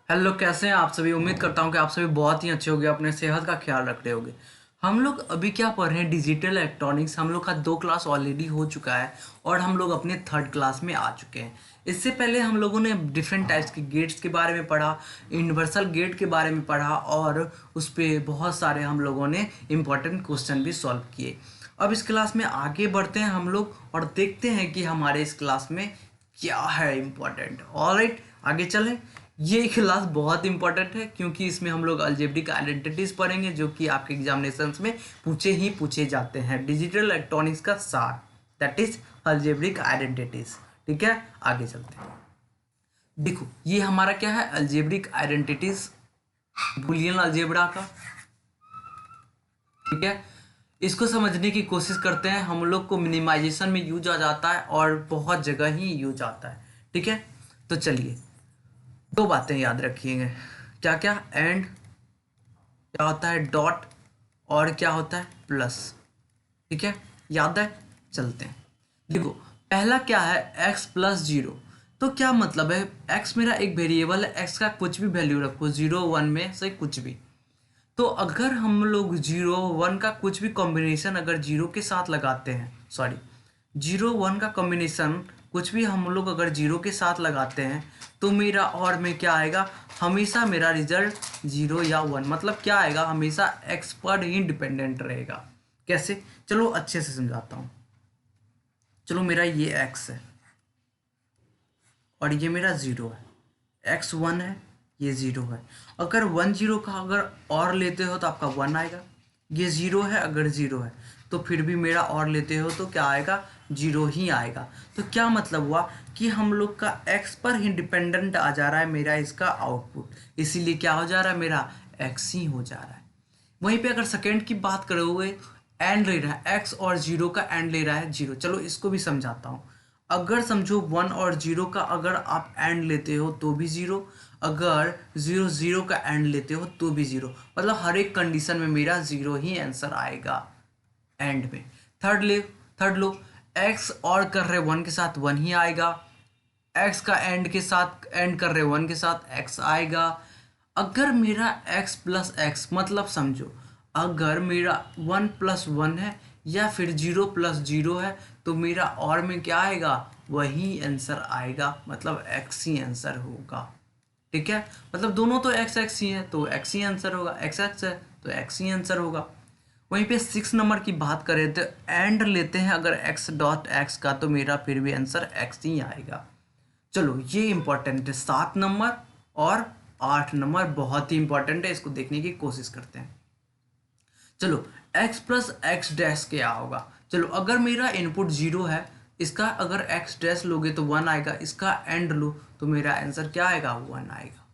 Hello, कैसे हैं आप सभी। उम्मीद करता हूं कि आप सभी बहुत ही अच्छे होंगे, अपने सेहत का ख्याल रख रहे होंगे। हम लोग अभी क्या पढ़ रहे हैं, डिजिटल इलेक्ट्रॉनिक्स। हम लोग का 2 क्लास ऑलरेडी हो चुका है और हम लोग अपने थर्ड क्लास में आ चुके हैं। इससे पहले हम लोगों ने डिफरेंट टाइप्स के गेट्स के बारे में पढ़ा, यूनिवर्सल गेट के बारे में पढ़ा और उस पर बहुत सारे हम लोगों ने इम्पोर्टेंट क्वेश्चन भी सॉल्व किए। अब इस क्लास में आगे बढ़ते हैं हम लोग और देखते हैं कि हमारे इस क्लास में क्या है इम्पोर्टेंट। ऑलराइट, आगे चलें। ये क्लास बहुत इंपॉर्टेंट है क्योंकि इसमें हम लोग अलजेब्रिक आइडेंटिटीज पढ़ेंगे, जो कि आपके एग्जामिनेशंस में पूछे जाते हैं। डिजिटल इलेक्ट्रॉनिक्स का सार, दैट इज अलजेब्रिक आइडेंटिटीज। ठीक है, आगे चलते हैं। देखो, ये हमारा क्या है, अलजेब्रिक आइडेंटिटीज, बुलियन अलजेब्रा का। ठीक है, इसको समझने की कोशिश करते हैं। हम लोग को मिनिमाइजेशन में यूज आ जाता है और बहुत जगह ही यूज आता है। ठीक है, तो चलिए, दो बातें याद रखिएगा। क्या क्या, एंड क्या होता है, डॉट, और क्या होता है, प्लस। ठीक है, याद है, चलते हैं। देखो, पहला क्या है, x प्लस जीरो। तो क्या मतलब है, x मेरा एक वेरिएबल है, x का कुछ भी वैल्यू रखो, 0 1 में से कुछ भी। तो अगर हम लोग 0 1 का कुछ भी कॉम्बिनेशन अगर जीरो के साथ लगाते हैं, सॉरी, 0 1 का कॉम्बिनेशन कुछ भी हम लोग अगर जीरो के साथ लगाते हैं, तो मेरा और में क्या आएगा, हमेशा मेरा रिजल्ट 0 या 1, मतलब क्या आएगा, हमेशा एक्स पर ही डिपेंडेंट रहेगा। कैसे, चलो अच्छे से समझाता हूँ। चलो, मेरा ये एक्स है और ये मेरा ज़ीरो है। एक्स 1 है, ये ज़ीरो है। अगर 1 0 का अगर और लेते हो तो आपका 1 आएगा। ये ज़ीरो है, अगर ज़ीरो है तो फिर भी मेरा और लेते हो तो क्या आएगा, 0 ही आएगा। तो क्या मतलब हुआ कि हम लोग का एक्स पर ही डिपेंडेंट आ जा रहा है मेरा इसका आउटपुट, इसीलिए क्या हो जा रहा है, मेरा एक्स ही हो जा रहा है। वहीं पे अगर सेकेंड की बात करोगे, एंड ले रहा है, एक्स और जीरो का एंड ले रहा है 0। चलो इसको भी समझाता हूँ। अगर समझो 1 और 0 का अगर आप एंड लेते हो तो भी 0, अगर 0 0 का एंड लेते हो तो भी 0, मतलब हर एक कंडीशन में मेरा 0 ही आंसर आएगा एंड में। थर्ड लो, एक्स और कर रहे 1 के साथ 1 ही आएगा, एक्स का एंड के साथ एंड कर रहे 1 के साथ एक्स आएगा। अगर मेरा x प्लस एक्स, मतलब समझो, अगर मेरा 1 + 1 है या फिर 0 + 0 है, तो मेरा और में क्या आएगा, वही आंसर आएगा, मतलब x ही आंसर होगा। ठीक है, मतलब दोनों तो x x ही है तो x ही आंसर होगा, x x है तो x ही आंसर होगा। वहीं पे 6 नंबर की बात करें तो एंड लेते हैं अगर x डॉट एक्स का, तो मेरा फिर भी आंसर x ही आएगा। चलो, ये इंपॉर्टेंट है। 7 नंबर और 8 नंबर बहुत ही इंपॉर्टेंट है, इसको देखने की कोशिश करते हैं। चलो, x प्लस एक्स डैश क्या होगा। चलो, अगर मेरा इनपुट 0 है, इसका अगर x डैश लोगे तो 1 आएगा, इसका एंड लो तो मेरा आंसर क्या आएगा, 1 आएगा।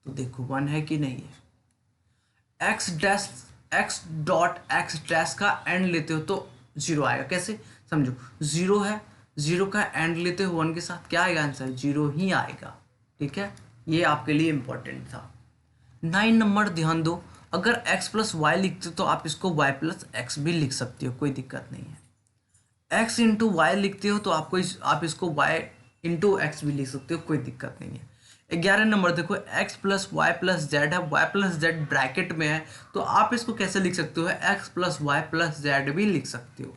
तो देखो 1 है कि नहीं है। एक्स डॉट एक्स डैश का एंड लेते हो तो 0 आएगा। कैसे, समझो, 0 है, 0 का एंड लेते हो 1 के साथ, क्या आएगा आंसर, 0 ही आएगा। ठीक है, ये आपके लिए इंपॉर्टेंट था। 9 नंबर ध्यान दो, अगर x प्लस वाई लिखते हो तो आप इसको y प्लस एक्स भी लिख सकते हो, कोई दिक्कत नहीं है। x इंटू वाई लिखते हो तो आप इसको y इंटू एक्स भी लिख सकते हो, कोई दिक्कत नहीं है। 11 नंबर देखो, x plus y plus z है, y प्लस जेड ब्रैकेट में है, तो आप इसको कैसे लिख सकते हो, x plus y plus z भी लिख सकते हो।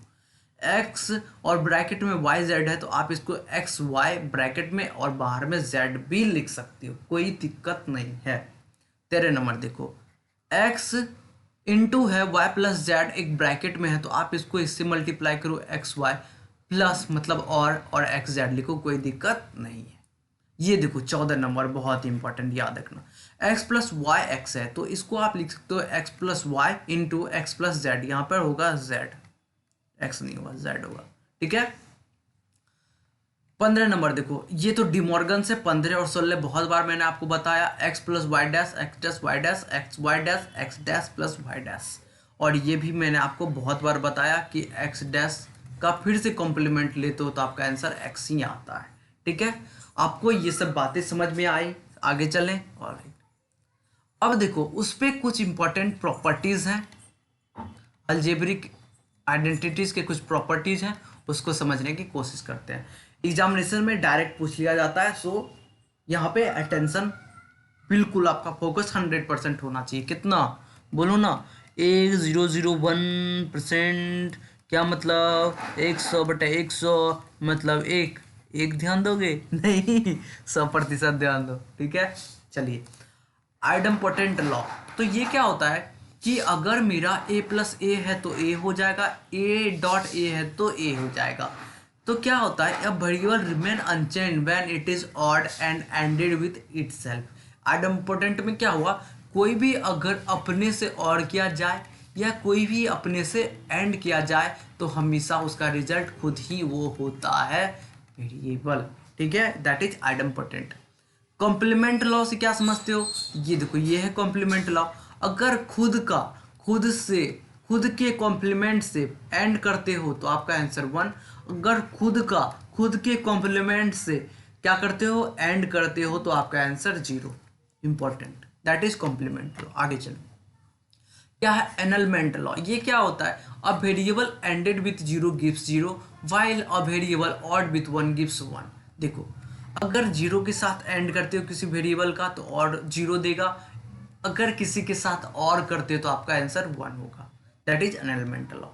x और ब्रैकेट में y z है तो आप इसको x y ब्रैकेट में और बाहर में z भी लिख सकते हो, कोई दिक्कत नहीं है। 13 नंबर देखो, x इंटू है y प्लस जेड एक ब्रैकेट में है, तो आप इसको इससे मल्टीप्लाई करो, एक्स वाई प्लस मतलब और एक्स जेड लिखो, कोई दिक्कत नहीं है। ये देखो 14 नंबर बहुत इंपॉर्टेंट, याद रखना। x प्लस वाई एक्स है तो इसको आप लिख सकते हो x plus y into x plus z, यहाँ पर होगा z, एक्स नहीं होगा, जेड होगा। ठीक है, 15 नंबर देखो, ये तो डिमॉर्गन से 15 और 16 बहुत बार मैंने आपको बताया, x plus y dash x dash y dash x y dash x dash plus y dash. और ये भी मैंने आपको बहुत बार बताया कि एक्स डैश का फिर से कॉम्प्लीमेंट लेते हो तो आपका आंसर एक्स ही आता है। ठीक है, आपको ये सब बातें समझ में आई, आगे चलें। और अब देखो, उस पर कुछ इंपॉर्टेंट प्रॉपर्टीज़ हैं, अलजेब्रिक आइडेंटिटीज़ के कुछ प्रॉपर्टीज़ हैं, उसको समझने की कोशिश करते हैं। एग्जामिनेशन में डायरेक्ट पूछ लिया जाता है, सो यहाँ पे अटेंशन बिल्कुल आपका फोकस 100% होना चाहिए। कितना बोलो ना, 1001%। क्या मतलब 100/100 मतलब एक एक ध्यान दोगे नहीं, 100% ध्यान दो, ठीक है। चलिए, आइडम्पोटेंट लॉ। तो ये क्या होता है कि अगर मेरा a+a है तो a हो जाएगा, a.a है तो a हो जाएगा। तो क्या होता है, अब variable remain unchange when it is odd and ended with itself. Idempotent में क्या हुआ, कोई भी अगर अपने से ऑड किया जाए या कोई भी अपने से एंड किया जाए तो हमेशा उसका रिजल्ट खुद ही वो होता है वेरिएबल, ठीक है। That is idempotent. Complement law से क्या समझते हो, ये देखो ये है कॉम्प्लीमेंट लॉ। अगर खुद के कॉम्प्लीमेंट से एंड करते हो तो आपका आंसर 1। अगर खुद के कॉम्प्लीमेंट से क्या करते हो, एंड करते हो, तो आपका answer 0। Important, that is complement law. आगे चलो, क्या है एनलमेंट लॉ। ये क्या होता है, a variable ended with 0 gives 0 while a variable odd with 1 gives 1। देखो, अगर 0 के साथ एंड करते हो किसी वेरिएबल का तो और 0 देगा, अगर किसी के साथ और करते हो तो आपका आंसर 1 होगा। That is annulment law.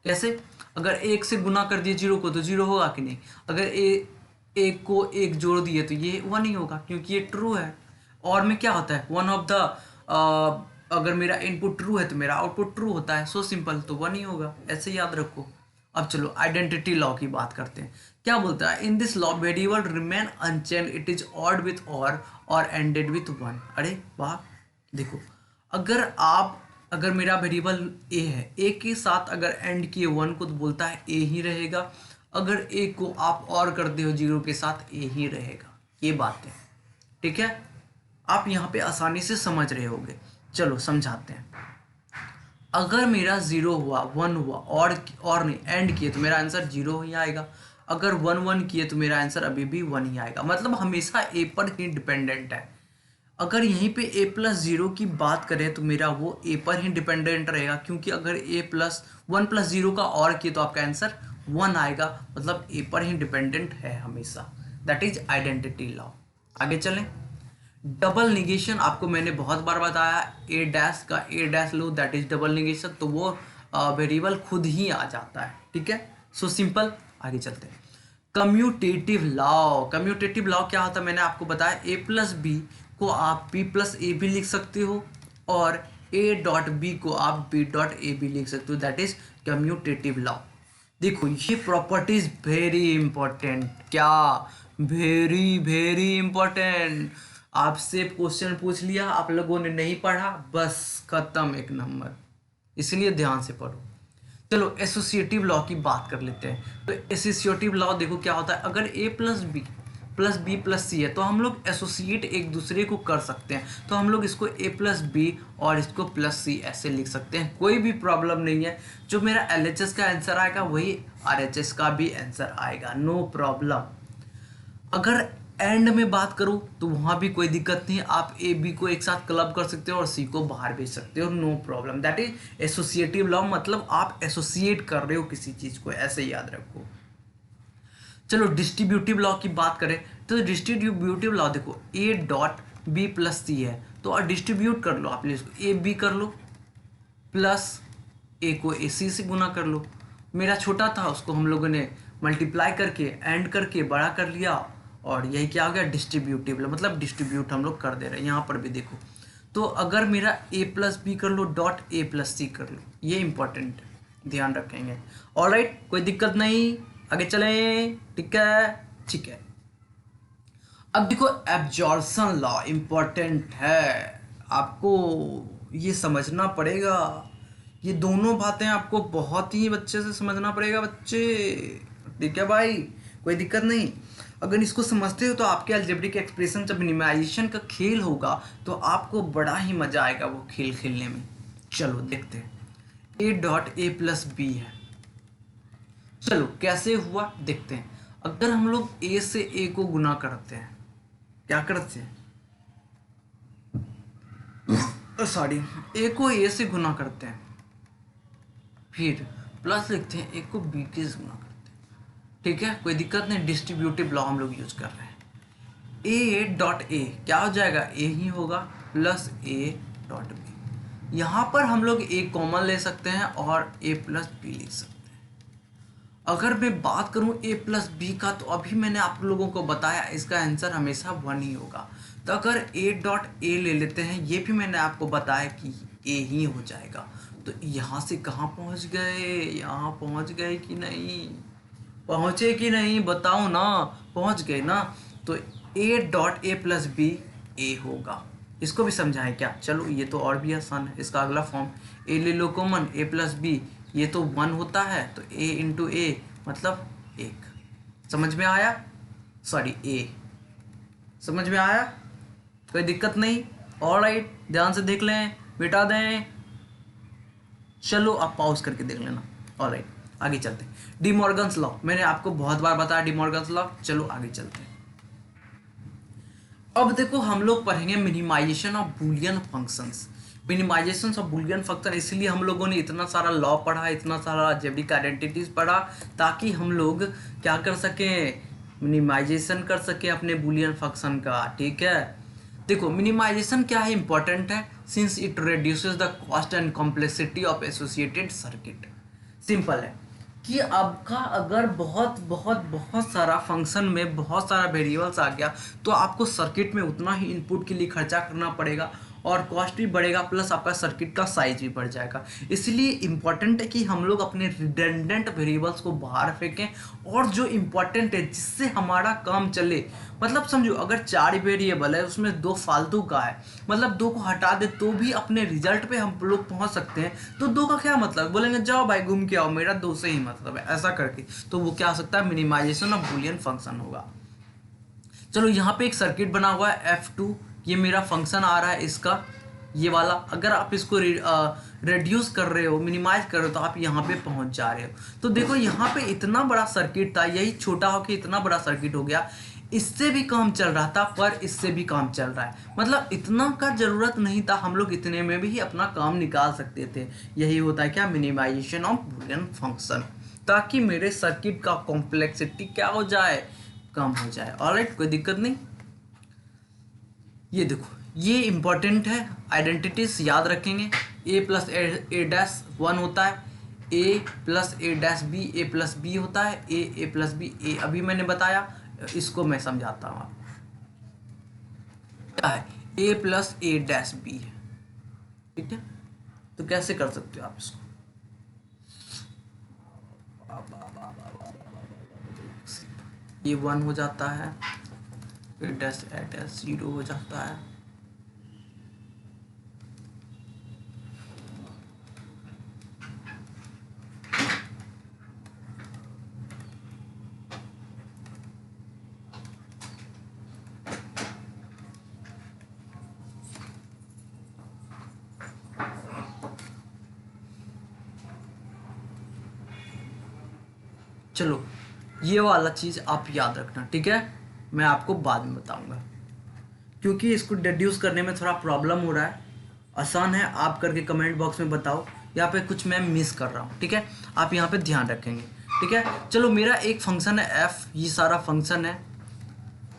कैसे, अगर एक से गुना कर दिए 0 को तो 0 होगा कि नहीं, अगर एक को एक जोड़ दिए तो ये 1 ही होगा क्योंकि ये ट्रू है। और में क्या होता है, वन ऑफ द, अगर मेरा इनपुट ट्रू है तो मेरा आउटपुट ट्रू होता है, सो सिंपल, तो 1 ही होगा, ऐसे याद रखो। अब चलो आइडेंटिटी लॉ की बात करते हैं। क्या बोलता है, in this law variable remain unchange it is ORed with और एंडेड विथ 1। अरे वाह, देखो, अगर मेरा वेरिएबल ए है, ए के साथ अगर एंड किए 1 को तो बोलता है ए ही रहेगा, अगर ए को आप और करते हो 0 के साथ ए ही रहेगा। ये बात है, ठीक है। आप यहाँ पे आसानी से समझ रहे होगे। चलो समझाते हैं। अगर मेरा 0 हुआ 1 हुआ और नहीं एंड किए तो मेरा आंसर 0 ही आएगा, अगर 1 किए तो मेरा आंसर अभी भी 1 ही आएगा, मतलब हमेशा ए पर ही डिपेंडेंट है। अगर यहीं पे a+0 की बात करें तो मेरा वो ए पर ही डिपेंडेंट रहेगा, क्योंकि अगर a+1+0 का और किए तो आपका आंसर 1 आएगा, मतलब ए पर ही डिपेंडेंट है हमेशा। That is identity law. आगे चलें, डबल निगेशन आपको मैंने बहुत बार बताया, ए डैश का ए डैश लो दैट इज डबल निगेशन, तो वो वेरिएबल खुद ही आ जाता है, ठीक है। सो सिंपल, आगे चलते हैं। कम्यूटेटिव लॉ क्या होता है, मैंने आपको बताया a+b को आप b+a भी लिख सकते हो और a.b को आप b.a भी लिख सकते हो, दैट इज कम्यूटेटिव लॉ। देखो ये प्रॉपर्टीज वेरी इंपॉर्टेंट, क्या वेरी वेरी इंपॉर्टेंट। आपसे क्वेश्चन पूछ लिया, आप लोगों ने नहीं पढ़ा, बस खत्म, एक नंबर, इसलिए ध्यान से पढ़ो। चलो एसोसिएटिव लॉ की बात कर लेते हैं। तो एसोसिएटिव लॉ देखो क्या होता है, अगर a+b+b+c है तो हम लोग एसोसिएट एक दूसरे को कर सकते हैं, तो हम लोग इसको a+b और इसको +c ऐसे लिख सकते हैं, कोई भी प्रॉब्लम नहीं है। जो मेरा LHS का आंसर आएगा वही RHS का भी आंसर आएगा, नो प्रॉब्लम। अगर एंड में बात करूं तो वहां भी कोई दिक्कत नहीं है, आप ए बी को एक साथ क्लब कर सकते हो और सी को बाहर भेज सकते हो, no problem. That is associative law, मतलब आप एसोसिएट कर रहे हो किसी चीज को, ऐसे याद रखो। चलो डिस्ट्रीब्यूटिव लॉ की बात करें तो डिस्ट्रीब्यूटिव लॉ देखो, a.b+c है तो डिस्ट्रीब्यूट कर लो, आप इसको ए बी कर लो प्लस ए को ए सी से गुना कर लो। मेरा छोटा था उसको हम लोगों ने मल्टीप्लाई करके एंड करके बड़ा कर लिया, और यही क्या हो गया, डिस्ट्रीब्यूटिव लॉ, मतलब डिस्ट्रीब्यूट हम लोग कर दे रहे हैं। यहाँ पर भी देखो, तो अगर मेरा a+b कर लो .a+c कर लो, ये इंपॉर्टेंट ध्यान रखेंगे। ऑलराइट, कोई दिक्कत नहीं, आगे चलें, ठीक है, ठीक है। अब देखो एब्जॉर्प्शन लॉ इंपॉर्टेंट है, आपको ये समझना पड़ेगा, ये दोनों बातें आपको बहुत ही अच्छे से समझना पड़ेगा बच्चे, ठीक है भाई, कोई दिक्कत नहीं। अगर इसको समझते हो तो आपके अलजेब्रिक एक्सप्रेशन जब मिनिमाइजेशन का खेल होगा तो आपको बड़ा ही मजा आएगा वो खेल खेलने में। चलो देखते हैं, a.a+b है, चलो कैसे हुआ देखते हैं। अगर हम लोग a से a को गुना करते हैं, क्या करते हैं, सॉरी, a को a से गुना करते हैं, फिर प्लस लिखते हैं, a को b से गुना करते हैं, ठीक है, कोई दिक्कत नहीं, डिस्ट्रीब्यूटिव लॉ हम लोग यूज कर रहे हैं। ए डॉट ए क्या हो जाएगा, ए ही होगा प्लस ए डॉट बी। यहाँ पर हम लोग ए कॉमन ले सकते हैं और ए प्लस बी लिख सकते हैं। अगर मैं बात करूँ ए प्लस बी का, तो अभी मैंने आप लोगों को बताया इसका आंसर हमेशा 1 ही होगा। तो अगर ए डॉट ए ले लेते हैं, ये भी मैंने आपको बताया कि ए ही हो जाएगा। तो यहाँ से कहाँ पहुँच गए, यहाँ पहुँच गए कि नहीं, पहुँचे कि नहीं बताओ ना, पहुँच गए ना। तो A dot A plus B A होगा। इसको भी समझाएं क्या, चलो ये तो और भी आसान है। इसका अगला फॉर्म ए ले लो कॉमन, ए प्लस बी, ये तो 1 होता है, तो ए इंटू ए मतलब 1। समझ में आया, सॉरी ए समझ में आया, कोई दिक्कत नहीं। ऑलराइट, ध्यान से देख लें, मिटा दें। चलो आप पॉज करके देख लेना। ऑलराइट, आगे चलते हैं। डी मॉर्गन्स लॉ मैंने आपको बहुत बार बताया, डी मॉर्गन्स लॉ। चलो आगे चलते हैं। अब देखो हम लोग पढ़ेंगे minimization of Boolean functions. Minimization of Boolean function, इसलिए हम लोगों ने इतना सारा लॉ पढ़ा, इतना सारा अलजेब्रिक आइडेंटिटीज पढ़ा, ताकि हम लोग क्या कर सकें, मिनिमाइजेशन कर सकें अपने बूलियन फंक्शन का। ठीक है, देखो मिनिमाइजेशन क्या है, इंपॉर्टेंट है, since it reduces the cost and complexity of associated circuit. Simple है कि आपका अगर बहुत बहुत बहुत सारा फंक्शन में बहुत सारा वेरिएबल्स आ गया, तो आपको सर्किट में उतना ही इनपुट के लिए खर्चा करना पड़ेगा और कॉस्ट भी बढ़ेगा, प्लस आपका सर्किट का साइज भी बढ़ जाएगा। इसलिए इम्पॉर्टेंट है कि हम लोग अपने रिडंडेंट वेरिएबल्स को बाहर फेंकें, और जो इम्पॉर्टेंट है जिससे हमारा काम चले, मतलब समझो अगर 4 वेरिएबल है उसमें 2 फालतू का है, मतलब 2 को हटा दे तो भी अपने रिजल्ट पे हम लोग पहुंच सकते हैं। तो 2 का क्या मतलब, बोलेंगे जाओ भाई घूम के आओ, मेरा 2 से ही मतलब है, ऐसा करके तो वो क्या हो सकता है, मिनिमाइजेशन ऑफ बूलियन फंक्शन होगा। चलो यहाँ पे एक सर्किट बना हुआ है F2, ये मेरा फंक्शन आ रहा है इसका, ये वाला। अगर आप इसको रिड्यूस कर रहे हो, मिनिमाइज कर रहे हो, तो आप यहाँ पे पहुँच जा रहे हो। तो देखो यहाँ पे इतना बड़ा सर्किट था, यही छोटा होकर इतना बड़ा सर्किट हो गया। इससे भी काम चल रहा था, पर इससे भी काम चल रहा है, मतलब इतना का जरूरत नहीं था, हम लोग इतने में भी अपना काम निकाल सकते थे। यही होता है क्या, मिनिमाइजेशन ऑफ बूलियन फंक्शन, ताकि मेरे सर्किट का कॉम्प्लेक्सिटी क्या हो जाए, कम हो जाए। ऑलराइट, कोई दिक्कत नहीं। ये देखो ये इंपॉर्टेंट है, आइडेंटिटीज याद रखेंगे। ए प्लस ए डैश 1 होता है, ए प्लस ए डैश बी, ए प्लस बी होता है, ए प्लस बी ए, अभी मैंने बताया, इसको मैं समझाता हूँ आपको क्या है, ए प्लस ए डैश बी है। ठीक है, तो कैसे कर सकते हो आप इसको, ये 1 हो जाता है, ए डैश 0 हो जाता है। चलो ये वाला चीज़ आप याद रखना, ठीक है, मैं आपको बाद में बताऊंगा, क्योंकि इसको डिड्यूस करने में थोड़ा प्रॉब्लम हो रहा है। आसान है, आप करके कमेंट बॉक्स में बताओ, यहाँ पे कुछ मैं मिस कर रहा हूँ। ठीक है, आप यहाँ पे ध्यान रखेंगे। ठीक है, चलो मेरा एक फंक्शन है f, ये सारा फंक्शन है,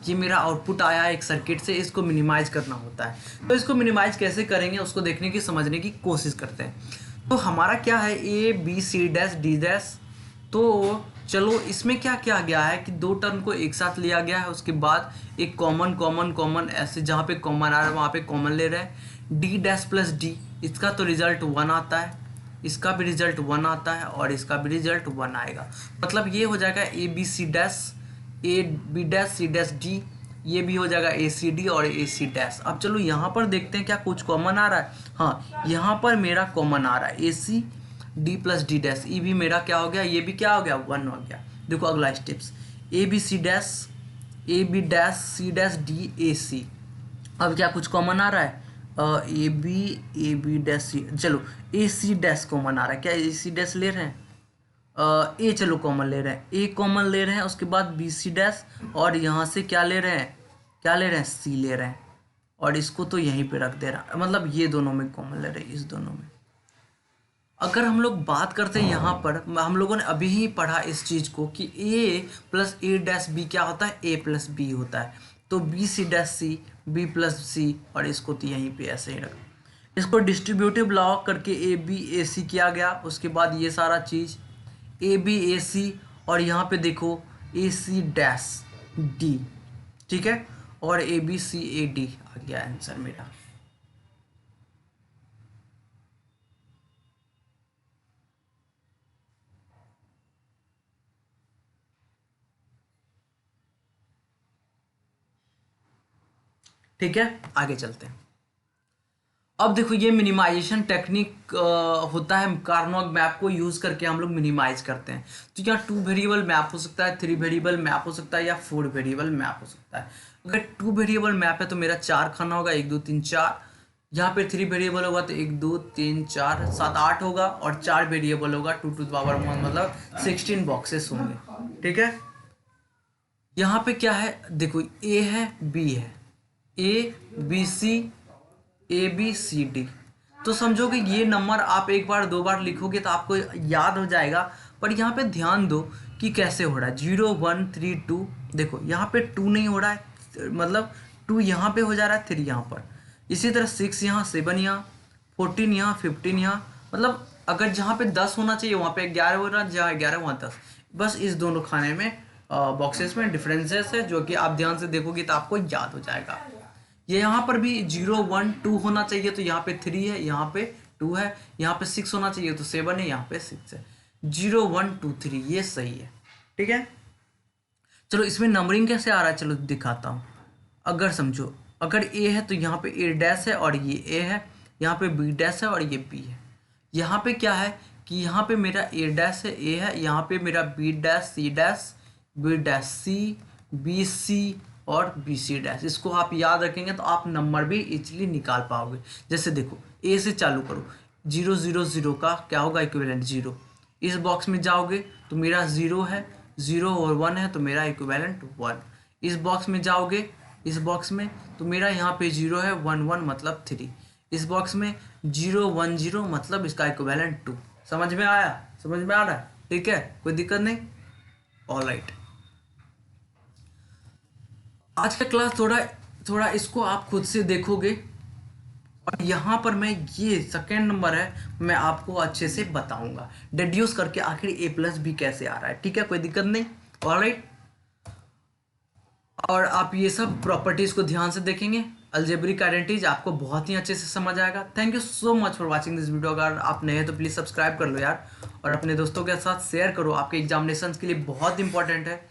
ये मेरा आउटपुट आया है एक सर्किट से, इसको मिनिमाइज करना होता है। तो इसको मिनिमाइज कैसे करेंगे उसको देखने की, समझने की कोशिश करते हैं। तो हमारा क्या है, A B C dash D dash. तो चलो इसमें क्या किया गया है कि 2 टर्म को एक साथ लिया गया है, उसके बाद एक कॉमन कॉमन कॉमन, ऐसे जहाँ पे कॉमन आ रहा है वहाँ पे कॉमन ले रहे हैं। डी डैश प्लस डी, इसका तो रिजल्ट 1 आता है, इसका भी रिजल्ट 1 आता है, और इसका भी रिजल्ट 1 आएगा। मतलब ये हो जाएगा A B C dash, A B dash C dash D, ये भी हो जाएगा ए सी डी और ए सी डैश। अब चलो यहाँ पर देखते हैं क्या कुछ कॉमन आ रहा है। हाँ, यहाँ पर मेरा कॉमन आ रहा है A C D plus D dash, ये भी मेरा क्या हो गया, ये भी क्या हो गया, 1 हो गया। देखो अगला steps, A B C dash, A B dash C dash D A C. अब क्या कुछ कॉमन आ रहा है, ए बी डैश सी, चलो ए सी डैश कॉमन आ रहा है, क्या ए सी डैश ले रहे हैं, ए चलो कॉमन ले रहे हैं, ए कॉमन ले रहे हैं, उसके बाद बी सी डैश, और यहाँ से क्या ले रहे हैं, क्या ले रहे हैं, सी ले रहे हैं, और इसको तो यहीं पे रख दे रहा है, मतलब ये दोनों में कॉमन ले रहे हैं, इस दोनों में। अगर हम लोग बात करते हैं यहाँ पर, हम लोगों ने अभी ही पढ़ा इस चीज़ को कि ए प्लस ए डैश बी क्या होता है, ए प्लस बी होता है। तो B C dash C, B plus सी, और इसको तो यहीं पे ऐसे ही रखा। इसको डिस्ट्रीब्यूटिव लॉ करके ए बी ए सी किया गया। उसके बाद ये सारा चीज़ ए बी ए सी, और यहाँ पे देखो ए सी डैश डी, ठीक है, और ए बी सी ए डी आ गया आंसर मेरा। ठीक है, आगे चलते हैं। अब देखो ये मिनिमाइजेशन टेक्निक होता है, कार्नोग मैप को यूज करके हम लोग मिनिमाइज करते हैं। तो यहाँ 2 वेरिएबल मैप हो सकता है, 3 वेरिएबल मैप हो सकता है, या 4 वेरिएबल मैप हो सकता है। अगर 2 वेरिएबल मैप है तो मेरा 4 खाना होगा, 1 2 3 4। यहाँ पे 3 वेरिएबल होगा तो 1 2 3 4 7 8 होगा, और 4 वेरिएबल होगा 2 टू द पावर 1, मतलब 16 बॉक्सेस होंगे। ठीक है, यहाँ पे क्या है देखो, ए है बी है, A B C, A B C D. तो समझो कि ये नंबर आप एक बार 2 बार लिखोगे तो आपको याद हो जाएगा। पर यहाँ पे ध्यान दो कि कैसे हो रहा है। 0 1 3 2, देखो यहाँ पे 2 नहीं हो रहा है, मतलब 2 यहाँ पे हो जा रहा है, 3 यहाँ पर। इसी तरह 6 यहाँ, 7 यहाँ, 14 यहाँ, 15 यहाँ, मतलब अगर जहाँ पे 10 होना चाहिए वहाँ पे 11 हो रहा है, जहाँ 11 वहाँ 10। बस इस दोनों खाने में बॉक्सेस में डिफरेंसेस है, जो कि आप ध्यान से देखोगे तो आपको याद हो जाएगा। ये यहाँ पर भी 0 1 2 होना चाहिए, तो यहाँ पे 3 है, यहाँ पे 2 है, यहाँ पे 6 होना चाहिए तो 7 है, यहाँ पे 6 है। 0 1 2 3 ये सही है। ठीक है, चलो इसमें नंबरिंग कैसे आ रहा है चलो दिखाता हूँ। अगर समझो, अगर ए है तो यहाँ पे ए डैश है और ये ए है, यहाँ पे बी डैश है और ये बी है। यहाँ पे क्या है कि यहाँ पे मेरा ए डैश है, ए है, यहाँ पे मेरा B dash C dash, B dash C, B C और बी सी डैश। इसको आप याद रखेंगे तो आप नंबर भी इजीली निकाल पाओगे। जैसे देखो ए से चालू करो, 0 0 0 का क्या होगा इक्विवेलेंट 0। इस बॉक्स में जाओगे तो मेरा 0 है, 0 और 1 है तो मेरा इक्विवेलेंट 1। इस बॉक्स में जाओगे, इस बॉक्स में तो मेरा यहाँ पे 0 है, 1 1 मतलब 3। इस बॉक्स में 0 1 0 मतलब इसका इक्विवेलेंट 2। समझ में आया, समझ में आ रहा है? ठीक है, कोई दिक्कत नहीं। ऑलराइट, आज का क्लास थोड़ा इसको आप खुद से देखोगे, और यहाँ पर मैं ये सेकेंड नंबर है मैं आपको अच्छे से बताऊंगा डिड्यूस करके आखिर ए प्लस बी कैसे आ रहा है। ठीक है, कोई दिक्कत नहीं। ऑलराइट, और आप ये सब प्रॉपर्टीज को ध्यान से देखेंगे, अलजेब्रिक आइडेंटिटीज आपको बहुत ही अच्छे से समझ आएगा। Thank you so much for watching this video. अगर आप नए हैं तो प्लीज़ सब्सक्राइब कर लो यार, और अपने दोस्तों के साथ शेयर करो, आपके एग्जामिनेशन के लिए बहुत इंपॉर्टेंट है।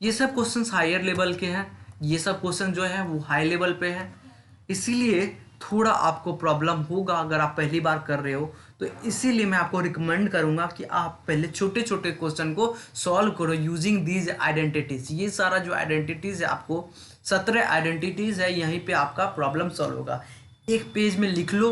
ये सब क्वेश्चंस हायर लेवल के हैं, ये सब क्वेश्चन जो है वो हाई लेवल पे है, इसीलिए थोड़ा आपको प्रॉब्लम होगा अगर आप पहली बार कर रहे हो। तो इसीलिए मैं आपको रिकमेंड करूंगा कि आप पहले छोटे छोटे क्वेश्चन को सॉल्व करो यूजिंग दीज आइडेंटिटीज। ये सारा जो आइडेंटिटीज है, आपको 17 आइडेंटिटीज है, यहीं पे आपका प्रॉब्लम सॉल्व होगा। एक पेज में लिख लो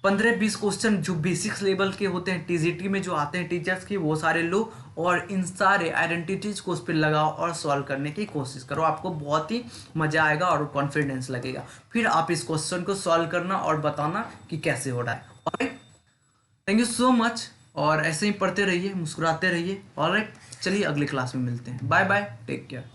15-20 क्वेश्चन जो बेसिक्स लेवल के होते हैं, टीजीटी में जो आते हैं टीचर्स के, वो सारे लो और इन सारे आइडेंटिटीज को उस पर लगाओ और सॉल्व करने की कोशिश करो। आपको बहुत ही मज़ा आएगा और कॉन्फिडेंस लगेगा। फिर आप इस क्वेश्चन को सॉल्व करना और बताना कि कैसे हो रहा है। Alright, thank you so much, और ऐसे ही पढ़ते रहिए, मुस्कुराते रहिए। ऑलराइट, चलिए अगली क्लास में मिलते हैं। Bye bye, take care.